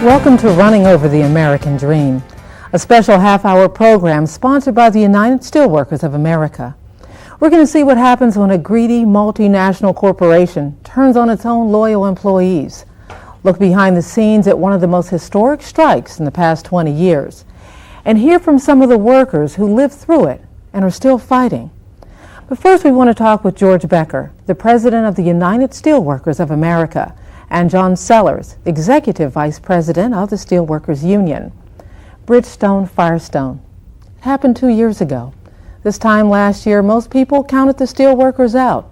Welcome to Running Over the American Dream, a special half-hour program sponsored by the United Steelworkers of America. We're going to see what happens when a greedy multinational corporation turns on its own loyal employees. Look behind the scenes at one of the most historic strikes in the past 20 years and hear from some of the workers who lived through it and are still fighting. But first we want to talk with George Becker, the President of the United Steelworkers of America, and John Sellers, Executive Vice President of the Steelworkers Union. Bridgestone Firestone. It happened 2 years ago. This time last year, most people counted the steelworkers out.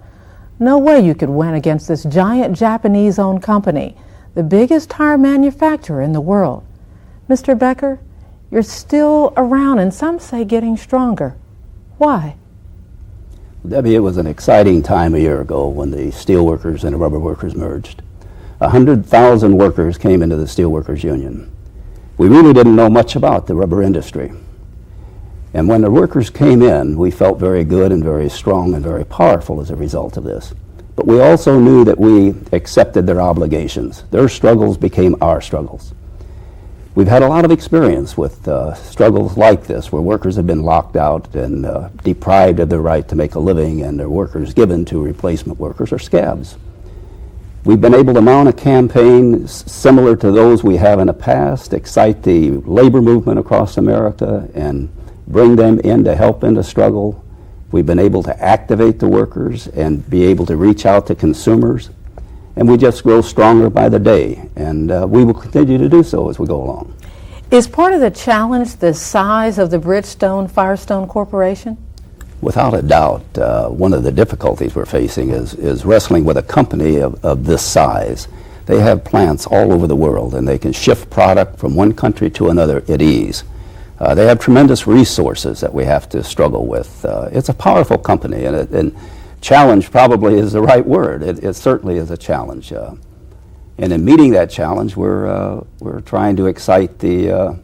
No way you could win against this giant Japanese-owned company, the biggest tire manufacturer in the world. Mr. Becker, you're still around and some say getting stronger. Why? Debbie, it was an exciting time a year ago when the steelworkers and the rubber workers merged. 100,000 workers came into the Steelworkers Union. We really didn't know much about the rubber industry. And when the workers came in, we felt very good and very strong and very powerful as a result of this. But we also knew that we accepted their obligations. Their struggles became our struggles. We've had a lot of experience with struggles like this, where workers have been locked out and deprived of their right to make a living, and their workers given to replacement workers or scabs. We've been able to mount a campaign similar to those we have in the past, excite the labor movement across America and bring them in to help in the struggle. We've been able to activate the workers and be able to reach out to consumers. And we just grow stronger by the day, and we will continue to do so as we go along. Is part of the challenge the size of the Bridgestone Firestone Corporation? Without a doubt, one of the difficulties we're facing is wrestling with a company of this size. They have plants all over the world, and they can shift product from one country to another at ease. They have tremendous resources that we have to struggle with. It's a powerful company, and challenge probably is the right word. It certainly is a challenge. And in meeting that challenge, we're trying to excite the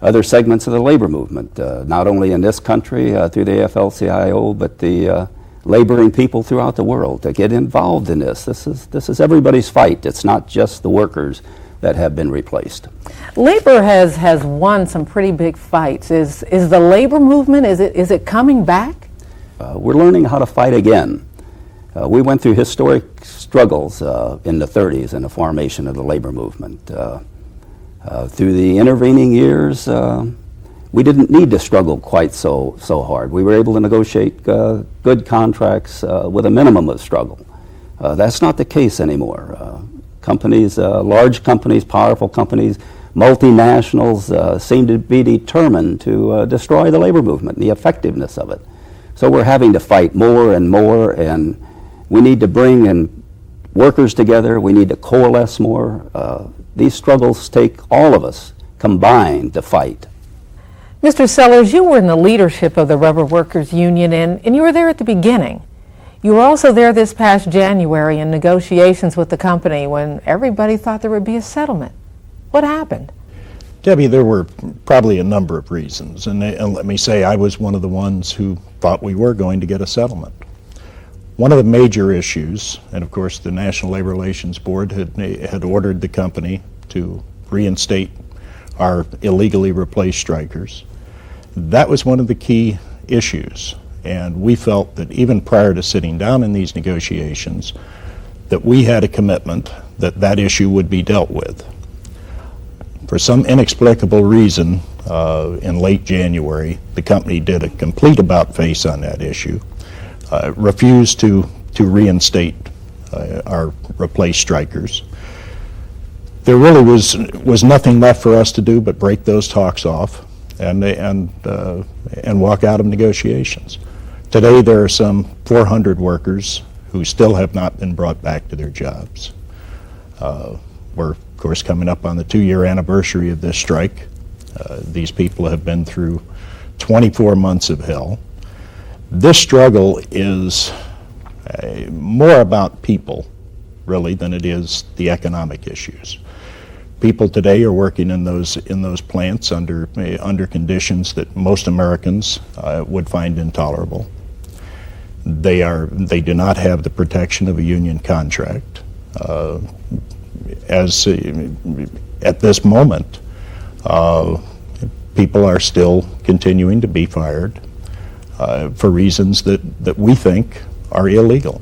other segments of the labor movement, not only in this country through the AFL-CIO, but the laboring people throughout the world to get involved in this. This is everybody's fight. It's not just the workers that have been replaced. Labor has won some pretty big fights. Is the labor movement, is it coming back? We're learning how to fight again. We went through historic struggles in the 30s in the formation of the labor movement. Through the intervening years, we didn't need to struggle quite so hard. We were able to negotiate good contracts with a minimum of struggle. That's not the case anymore. Companies, large companies, powerful companies, multinationals seem to be determined to destroy the labor movement and the effectiveness of it. So we're having to fight more and more, and we need to bring in workers together. We need to coalesce more. These struggles take all of us combined to fight. Mr. Sellers, you were in the leadership of the Rubber Workers Union, and you were there at the beginning. You were also there this past January in negotiations with the company when everybody thought there would be a settlement. What happened? Debbie, there were probably a number of reasons, and let me say I was one of the ones who thought we were going to get a settlement. One of the major issues, and of course the National Labor Relations Board had ordered the company to reinstate our illegally replaced strikers. That was one of the key issues, and we felt that even prior to sitting down in these negotiations that we had a commitment that that issue would be dealt with. For some inexplicable reason, in late January, the company did a complete about-face on that issue. Refused to reinstate our replaced strikers. There really was nothing left for us to do but break those talks off and walk out of negotiations. Today there are some 400 workers who still have not been brought back to their jobs. We're of course coming up on the 2-year anniversary of this strike. These people have been through 24 months of hell. This struggle is more about people, really, than it is the economic issues. People today are working in those plants under conditions that most Americans would find intolerable. They do not have the protection of a union contract. As at this moment, people are still continuing to be fired for reasons that we think are illegal.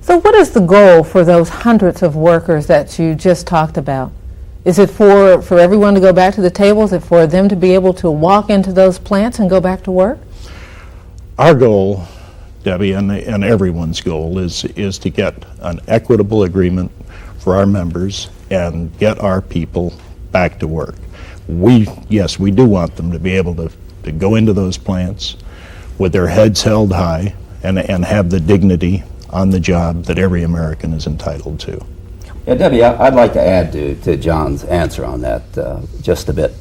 So what is the goal for those hundreds of workers that you just talked about? Is it for everyone to go back to the table? Is it for them to be able to walk into those plants and go back to work? Our goal, Debbie, and everyone's goal is to get an equitable agreement for our members and get our people back to work. Yes, we do want them to be able to go into those plants with their heads held high and have the dignity on the job that every American is entitled to. Yeah, Debbie, I'd like to add to John's answer on that just a bit.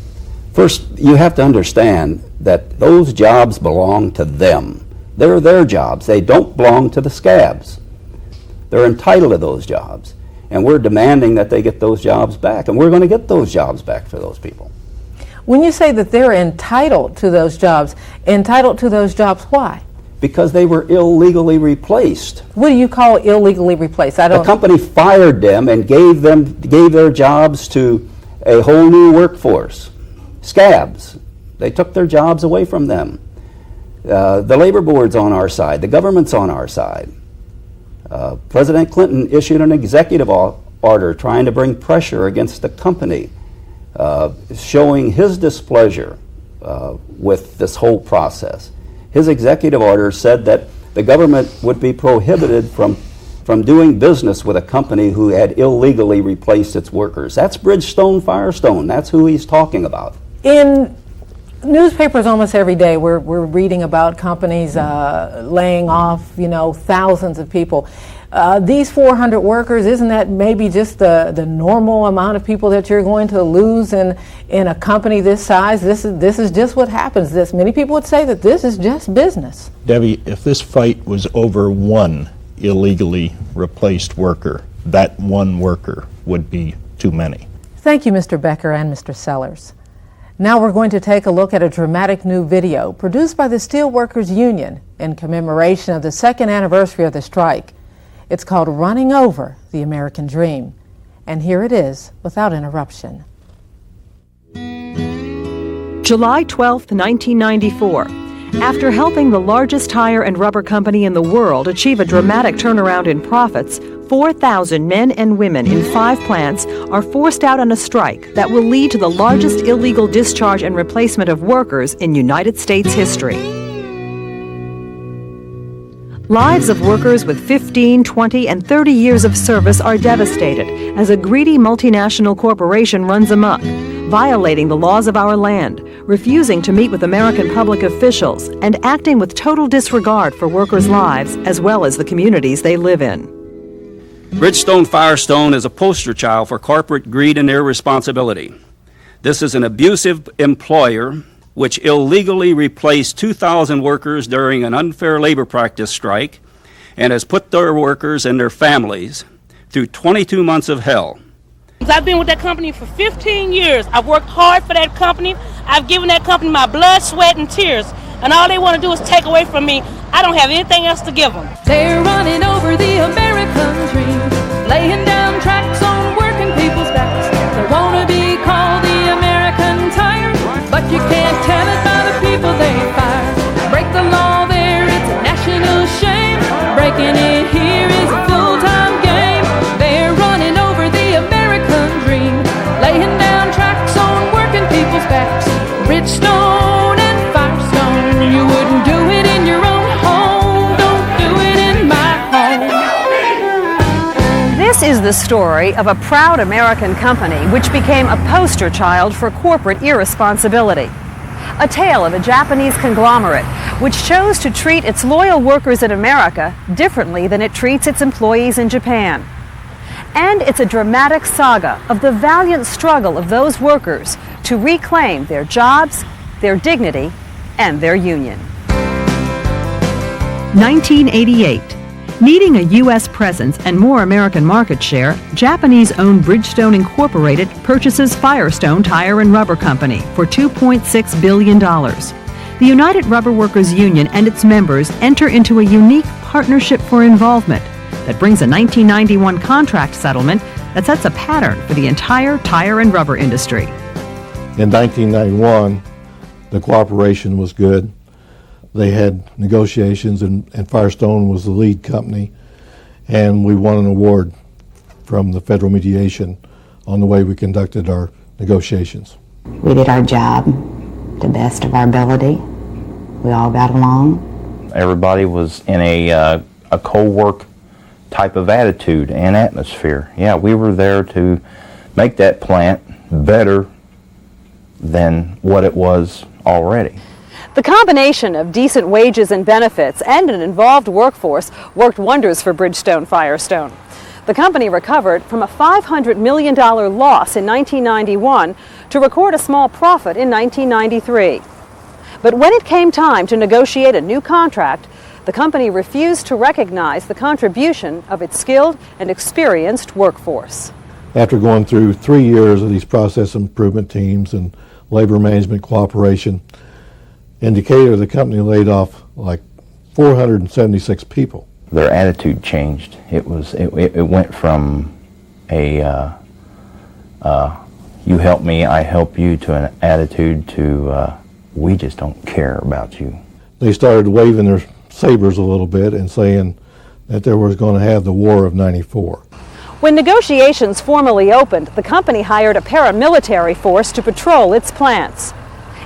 First, you have to understand that those jobs belong to them. They're their jobs. They don't belong to the scabs. They're entitled to those jobs. And we're demanding that they get those jobs back. And we're going to get those jobs back for those people. When you say that they're entitled to those jobs why? Because they were illegally replaced. What do you call illegally replaced? The company fired them and gave their jobs to a whole new workforce. Scabs. They took their jobs away from them. The labor board's on our side. The government's on our side. President Clinton issued an executive order trying to bring pressure against the company, showing his displeasure with this whole process. His executive order said that the government would be prohibited from doing business with a company who had illegally replaced its workers. That's Bridgestone Firestone. That's who he's talking about. In newspapers almost every day, we're reading about companies laying off, thousands of people. These 400 workers, isn't that maybe just the normal amount of people that you're going to lose in a company this size? This is just what happens. Many people would say that this is just business. Debbie, if this fight was over one illegally replaced worker, that one worker would be too many. Thank you, Mr. Becker and Mr. Sellers. Now we're going to take a look at a dramatic new video produced by the Steelworkers Union in commemoration of the second anniversary of the strike. It's called Running Over the American Dream. And here it is without interruption. July 12, 1994. After helping the largest tire and rubber company in the world achieve a dramatic turnaround in profits, 4,000 men and women in 5 plants are forced out on a strike that will lead to the largest illegal discharge and replacement of workers in United States history. Lives of workers with 15, 20, and 30 years of service are devastated as a greedy multinational corporation runs amok, violating the laws of our land, refusing to meet with American public officials, and acting with total disregard for workers' lives as well as the communities they live in. Bridgestone Firestone is a poster child for corporate greed and irresponsibility. This is an abusive employer which illegally replaced 2,000 workers during an unfair labor practice strike and has put their workers and their families through 22 months of hell. I've been with that company for 15 years. I've worked hard for that company. I've given that company my blood, sweat, and tears. And all they want to do is take away from me. I don't have anything else to give them. They're running over the American dream, laying down tracks on working people's backs. They want to be called the American tire, but you can't tell it by the people they fire. Break the law there, it's a national shame. Breaking it here is a full-time game. They're running over the American dream, laying down tracks on working people's backs. Bridgestone and Firestone, you wouldn't do it in your own home. Don't do it in my home. This is the story of a proud American company which became a poster child for corporate irresponsibility. A tale of a Japanese conglomerate which chose to treat its loyal workers in America differently than it treats its employees in Japan. And it's a dramatic saga of the valiant struggle of those workers to reclaim their jobs, their dignity, and their union. 1988. Needing a U.S. presence and more American market share, Japanese-owned Bridgestone Incorporated purchases Firestone Tire and Rubber Company for $2.6 billion. The United Rubber Workers Union and its members enter into a unique partnership for involvement that brings a 1991 contract settlement that sets a pattern for the entire tire and rubber industry. In 1991, the cooperation was good. They had negotiations, and Firestone was the lead company, and we won an award from the federal mediation on the way we conducted our negotiations. We did our job to the best of our ability. We all got along. Everybody was in a co-work type of attitude and atmosphere. Yeah, we were there to make that plant better than what it was already. The combination of decent wages and benefits and an involved workforce worked wonders for Bridgestone Firestone. The company recovered from a $500 million loss in 1991 to record a small profit in 1993. But when it came time to negotiate a new contract, the company refused to recognize the contribution of its skilled and experienced workforce. After going through 3 years of these process improvement teams and labor management cooperation, in Decatur, the company laid off like 476 people. Their attitude changed. It went from a you help me, I help you, to an attitude to we just don't care about you. They started waving their sabers a little bit and saying that they was going to have the War of '94. When negotiations formally opened, the company hired a paramilitary force to patrol its plants.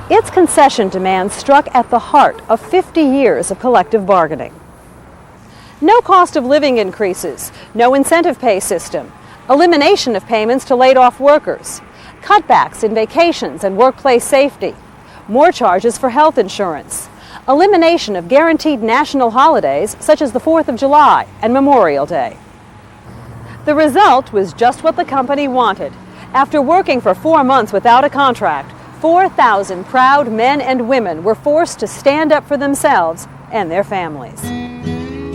Its concession demands struck at the heart of 50 years of collective bargaining. No cost of living increases, no incentive pay system, elimination of payments to laid-off workers, cutbacks in vacations and workplace safety, more charges for health insurance, elimination of guaranteed national holidays such as the 4th of July and Memorial Day. The result was just what the company wanted. After working for 4 months without a contract, 4,000 proud men and women were forced to stand up for themselves and their families.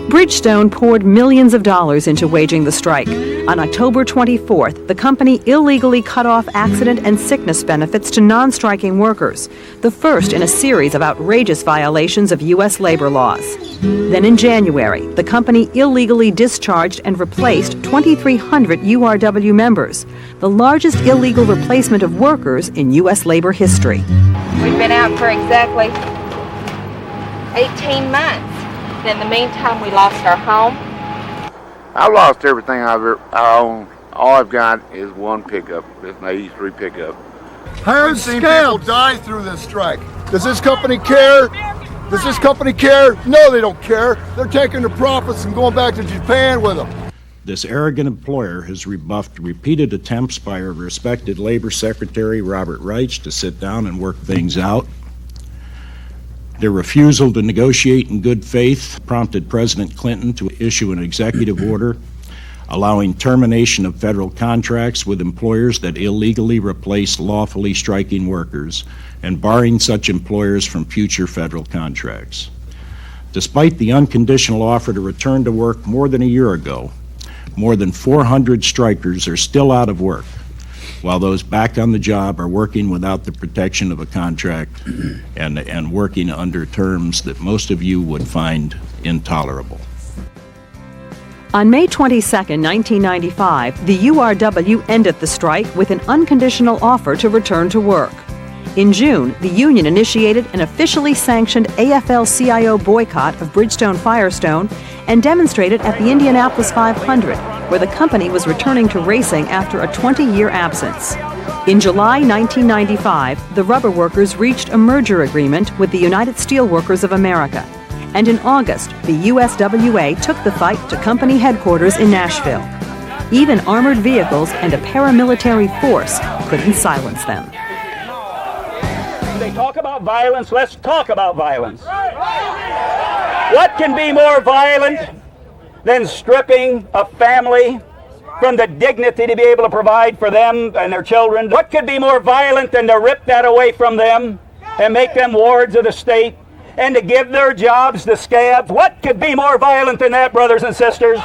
Bridgestone poured millions of dollars into waging the strike. On October 24th, the company illegally cut off accident and sickness benefits to non-striking workers, the first in a series of outrageous violations of U.S. labor laws. Then in January, the company illegally discharged and replaced 2,300 URW members, the largest illegal replacement of workers in U.S. labor history. We've been out for exactly 18 months. In the meantime, we lost our home. I've lost everything I own. All I've got is one pickup. It's an 83 pickup. Hired people die through this strike. Does this company care? Does this company care? No, they don't care. They're taking their profits and going back to Japan with them. This arrogant employer has rebuffed repeated attempts by our respected Labor Secretary, Robert Reich, to sit down and work things out. Their refusal to negotiate in good faith prompted President Clinton to issue an executive order allowing termination of federal contracts with employers that illegally replace lawfully striking workers and barring such employers from future federal contracts. Despite the unconditional offer to return to work more than a year ago, more than 400 strikers are still out of work, while those back on the job are working without the protection of a contract and working under terms that most of you would find intolerable. On May 22, 1995, the URW ended the strike with an unconditional offer to return to work. In June, the union initiated an officially sanctioned AFL-CIO boycott of Bridgestone Firestone and demonstrated at the Indianapolis 500, where the company was returning to racing after a 20-year absence. In July 1995, the rubber workers reached a merger agreement with the United Steelworkers of America. And in August, the USWA took the fight to company headquarters in Nashville. Even armored vehicles and a paramilitary force couldn't silence them. They talk about violence, let's talk about violence. What can be more violent than stripping a family from the dignity to be able to provide for them and their children? What could be more violent than to rip that away from them and make them wards of the state and to give their jobs to scabs? What could be more violent than that, brothers and sisters?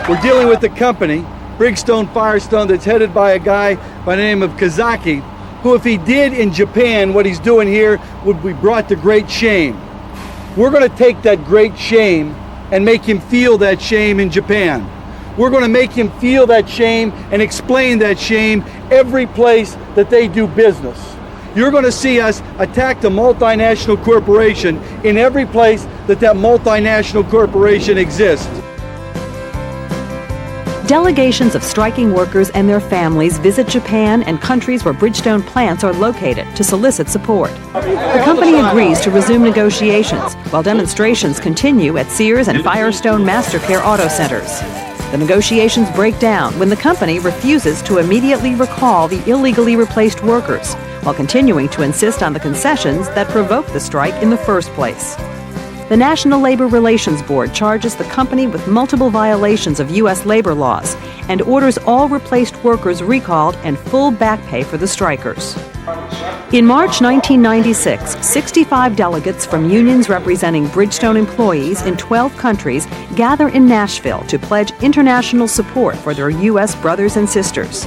We're dealing with a company, Bridgestone Firestone, that's headed by a guy by the name of Kazaki, who, if he did in Japan what he's doing here, would be brought to great shame. We're going to take that great shame and make him feel that shame in Japan. We're going to make him feel that shame and explain that shame every place that they do business. You're going to see us attack the multinational corporation in every place that multinational corporation exists. Delegations of striking workers and their families visit Japan and countries where Bridgestone plants are located to solicit support. The company agrees to resume negotiations while demonstrations continue at Sears and Firestone MasterCare auto centers. The negotiations break down when the company refuses to immediately recall the illegally replaced workers while continuing to insist on the concessions that provoked the strike in the first place. The National Labor Relations Board charges the company with multiple violations of U.S. labor laws and orders all replaced workers recalled and full back pay for the strikers. In March 1996, 65 delegates from unions representing Bridgestone employees in 12 countries gather in Nashville to pledge international support for their U.S. brothers and sisters.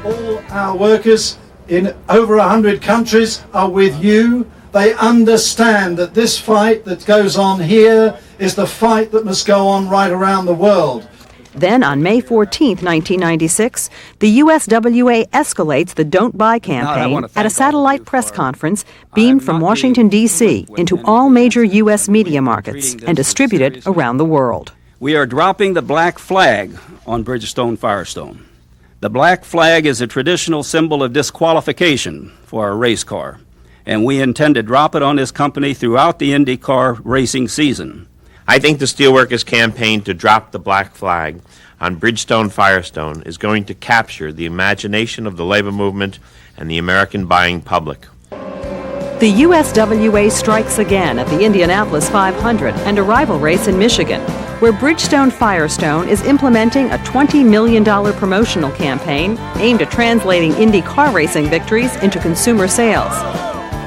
All our workers in over 100 countries are with you. They understand that this fight that goes on here is the fight that must go on right around the world. Then, on May 14, 1996, the USWA escalates the Don't Buy campaign at a satellite press conference beamed from Washington, D.C. into all major U.S. media markets and distributed around the world. We are dropping the black flag on Bridgestone Firestone. The black flag is a traditional symbol of disqualification for a race car, and we intend to drop it on this company throughout the IndyCar racing season. I think the Steelworkers campaign to drop the black flag on Bridgestone Firestone is going to capture the imagination of the labor movement and the American buying public. The USWA strikes again at the Indianapolis 500 and a rival race in Michigan, where Bridgestone Firestone is implementing a $20 million promotional campaign aimed at translating Indy car racing victories into consumer sales.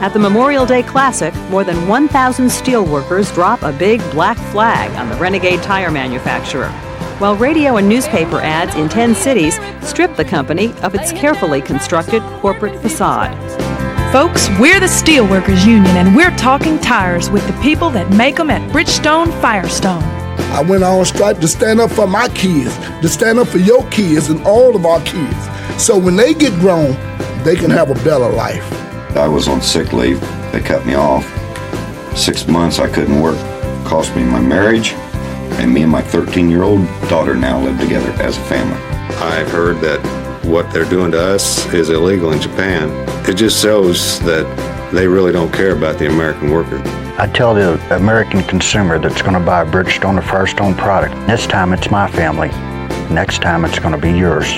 At the Memorial Day Classic, more than 1,000 steelworkers drop a big black flag on the renegade tire manufacturer, while radio and newspaper ads in 10 cities strip the company of its carefully constructed corporate facade. Folks, we're the Steelworkers Union, and we're talking tires with the people that make them at Bridgestone Firestone. I went on strike to stand up for my kids, to stand up for your kids and all of our kids. So when they get grown, they can have a better life. I was on sick leave. They cut me off. 6 months I couldn't work. Cost me my marriage, and me and my 13-year-old daughter now live together as a family. I've heard that what they're doing to us is illegal in Japan. It just shows that they really don't care about the American worker. I tell the American consumer that's going to buy a Bridgestone or Firestone product, this time it's my family. Next time it's going to be yours.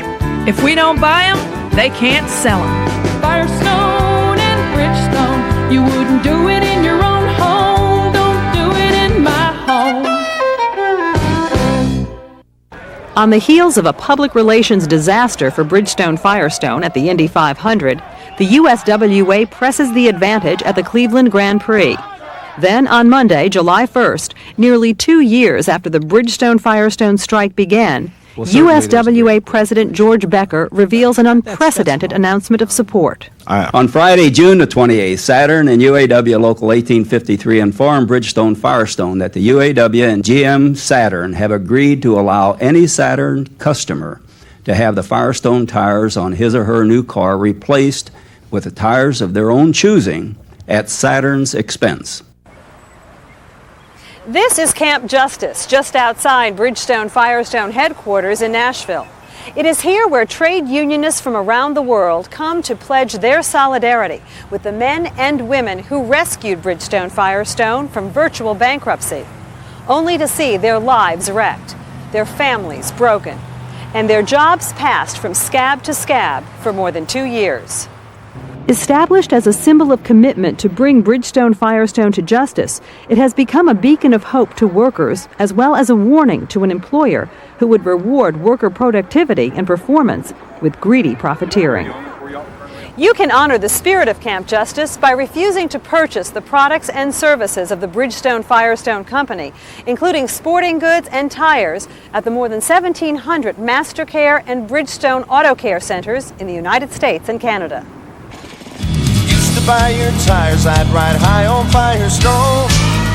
If we don't buy them, they can't sell them. Firestone and Bridgestone, you wouldn't do it in your own home. Don't do it in my home. On the heels of a public relations disaster for Bridgestone Firestone at the Indy 500, the USWA presses the advantage at the Cleveland Grand Prix. Then, on Monday, July 1st, nearly 2 years after the Bridgestone Firestone strike began, USWA President George Becker reveals an unprecedented announcement of support. On Friday, June the 28th, Saturn and UAW Local 1853 informed Bridgestone Firestone that the UAW and GM Saturn have agreed to allow any Saturn customer to have the Firestone tires on his or her new car replaced with the tires of their own choosing at Saturn's expense. This is Camp Justice, just outside Bridgestone Firestone headquarters in Nashville. It is here where trade unionists from around the world come to pledge their solidarity with the men and women who rescued Bridgestone Firestone from virtual bankruptcy, only to see their lives wrecked, their families broken, and their jobs passed from scab to scab for more than 2 years. Established as a symbol of commitment to bring Bridgestone Firestone to justice, it has become a beacon of hope to workers as well as a warning to an employer who would reward worker productivity and performance with greedy profiteering. You can honor the spirit of Camp Justice by refusing to purchase the products and services of the Bridgestone Firestone Company, including sporting goods and tires, at the more than 1,700 MasterCare and Bridgestone Auto Care centers in the United States and Canada. To buy your tires, I'd ride high on Firestone.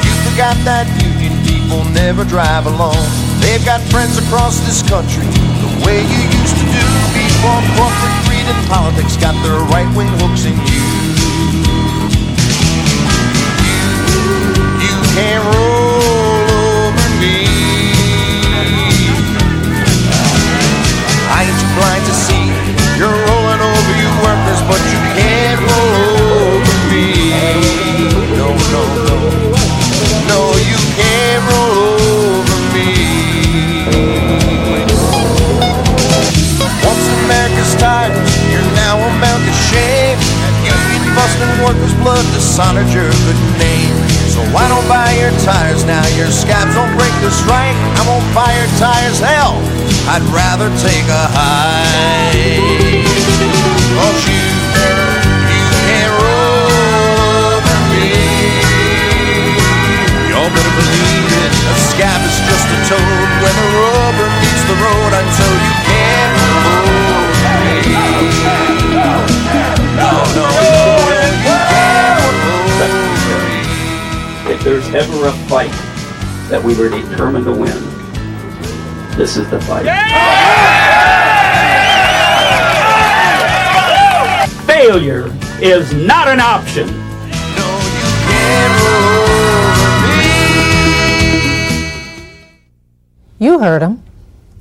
You forgot that union people will never drive alone. They've got friends across this country, the way you used to do before corporate greed and politics got their right-wing hooks in you. You can't roll over me. I ain't too blind to see you're rolling over you workers, but you can't roll over me. No, no, no. No, you can't roll over me. Once America's tired, you're now a mount of shame. And union busting workers' blood dishonored your good name. So I don't buy your tires now, your scabs don't break the strike. I won't buy your tires, hell, I'd rather take a hike. 'Cause you can't roll over me. Y'all better believe it, a scab is just a toad when the rubber meets the road. Until you can't roll over me. No, no, no, you can't roll over me. If there's ever a fight that we were determined to win, this is the fight. Failure is not an option. You heard him.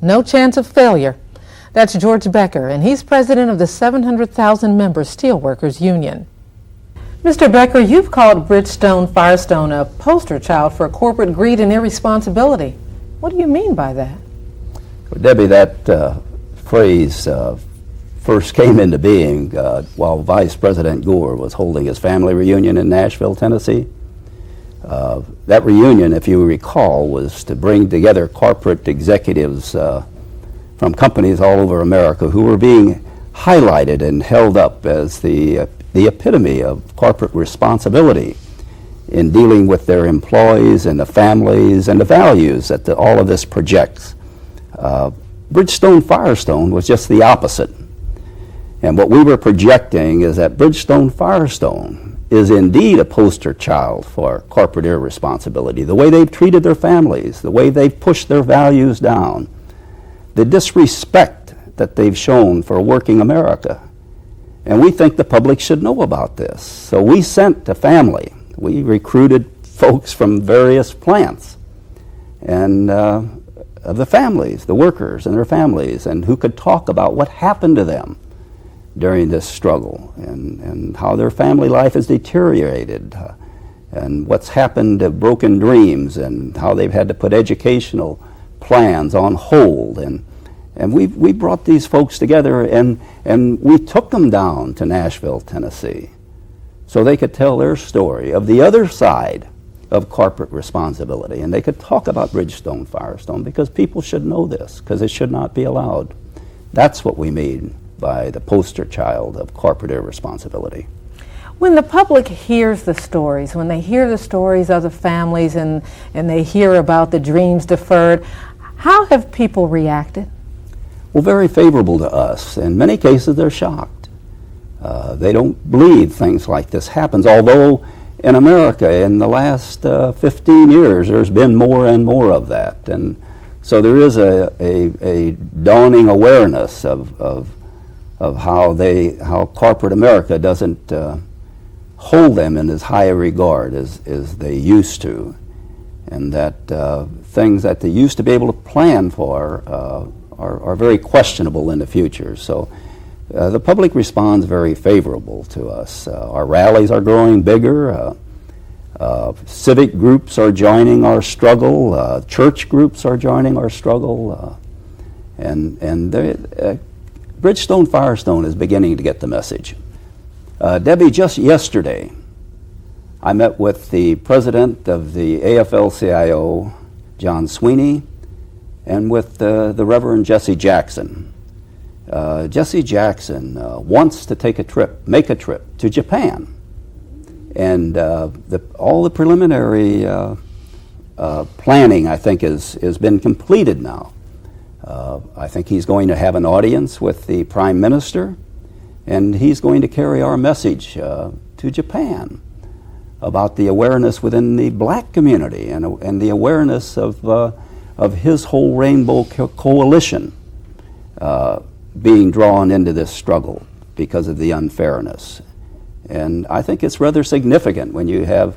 No chance of failure. That's George Becker, and he's president of the 700,000 member Steelworkers Union. Mr. Becker, you've called Bridgestone Firestone a poster child for corporate greed and irresponsibility. What do you mean by that? Well, Debbie, that phrase first came into being while Vice President Gore was holding his family reunion in Nashville, Tennessee. That reunion, if you recall, was to bring together corporate executives from companies all over America who were being highlighted and held up as the epitome of corporate responsibility in dealing with their employees and the families and the values that all of this projects. Bridgestone Firestone was just the opposite. And what we were projecting is that Bridgestone Firestone is indeed a poster child for corporate irresponsibility. The way they've treated their families, the way they've pushed their values down, the disrespect that they've shown for working America. And we think the public should know about this. So we sent a family. We recruited folks from various plants and of the families, the workers and their families, and who could talk about what happened to them during this struggle and how their family life has deteriorated and what's happened to broken dreams and how they've had to put educational plans on hold. And we brought these folks together and we took them down to Nashville, Tennessee, so they could tell their story of the other side of corporate responsibility. And they could talk about Bridgestone Firestone because people should know this, because it should not be allowed. That's what we mean by the poster child of corporate irresponsibility. When the public hears the stories, when they hear the stories of the families and they hear about the dreams deferred, how have people reacted? Well, very favorable to us. In many cases, they're shocked. They don't believe things like this happens, although in America in the last 15 years, there's been more and more of that. And so there is a dawning awareness of how corporate America doesn't hold them in as high a regard as they used to, and that things that they used to be able to plan for are very questionable in the future. So the public responds very favorable to us. Our rallies are growing bigger. Civic groups are joining our struggle. Church groups are joining our struggle. And Bridgestone Firestone is beginning to get the message. Debbie, just yesterday, I met with the president of the AFL-CIO, John Sweeney, and with the Reverend Jesse Jackson. Jesse Jackson wants to make a trip to Japan. And all the preliminary planning, I think, has been completed now. I think he's going to have an audience with the Prime Minister, and he's going to carry our message to Japan. about the awareness within the black community and the awareness of his whole Rainbow Coalition being drawn into this struggle because of the unfairness. And I think it's rather significant when you have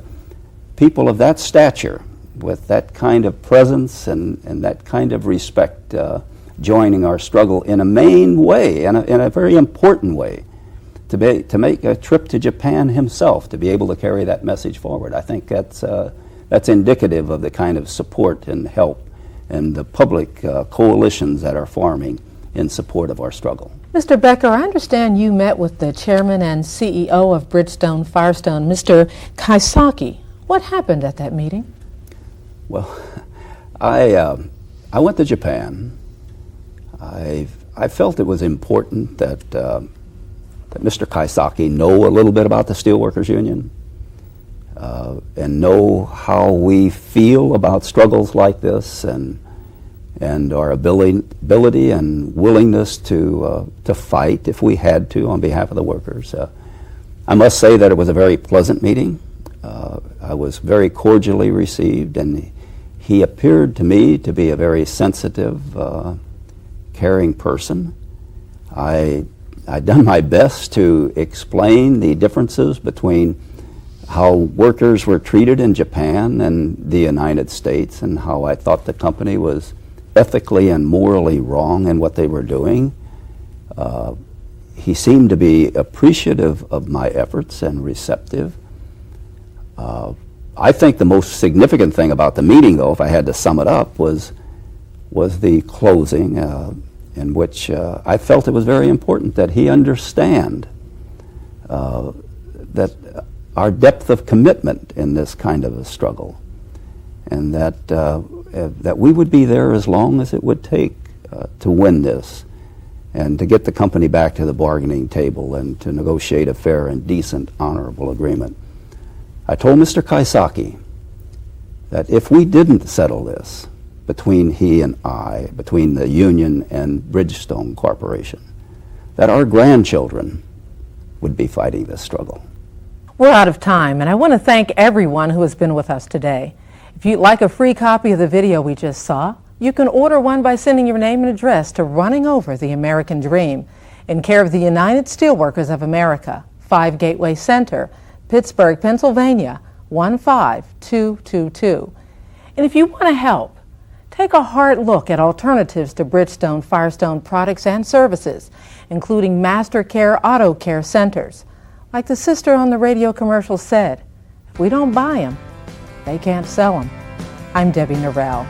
people of that stature with that kind of presence and that kind of respect joining our struggle in a main way, in a very important way, to make a trip to Japan himself, to be able to carry that message forward. I think that's indicative of the kind of support and help and the public coalitions that are forming in support of our struggle. Mr. Becker, I understand you met with the chairman and CEO of Bridgestone Firestone, Mr. Kaisaki. What happened at that meeting? Well, I went to Japan. I felt it was important that Mr. Kaisaki know a little bit about the Steelworkers Union and know how we feel about struggles like this and our ability and willingness to fight if we had to on behalf of the workers. I must say that it was a very pleasant meeting. I was very cordially received, and he appeared to me to be a very sensitive, caring person. I'd done my best to explain the differences between how workers were treated in Japan and the United States, and how I thought the company was ethically and morally wrong in what they were doing. He seemed to be appreciative of my efforts and receptive. I think the most significant thing about the meeting, though, if I had to sum it up, was the closing, in which I felt it was very important that he understand that our depth of commitment in this kind of a struggle, and that we would be there as long as it would take to win this and to get the company back to the bargaining table and to negotiate a fair and decent, honorable agreement. I told Mr. Kaisaki that if we didn't settle this between he and I, between the union and Bridgestone Corporation, that our grandchildren would be fighting this struggle. We're out of time, and I want to thank everyone who has been with us today. If you'd like a free copy of the video we just saw, you can order one by sending your name and address to Running Over the American Dream in care of the United Steelworkers of America, 5 Gateway Center, Pittsburgh, Pennsylvania, 15222. And if you want to help, take a hard look at alternatives to Bridgestone Firestone products and services, including Master Care Auto Care Centers. Like the sister on the radio commercial said, if we don't buy them, they can't sell them. I'm Debbie Norrell.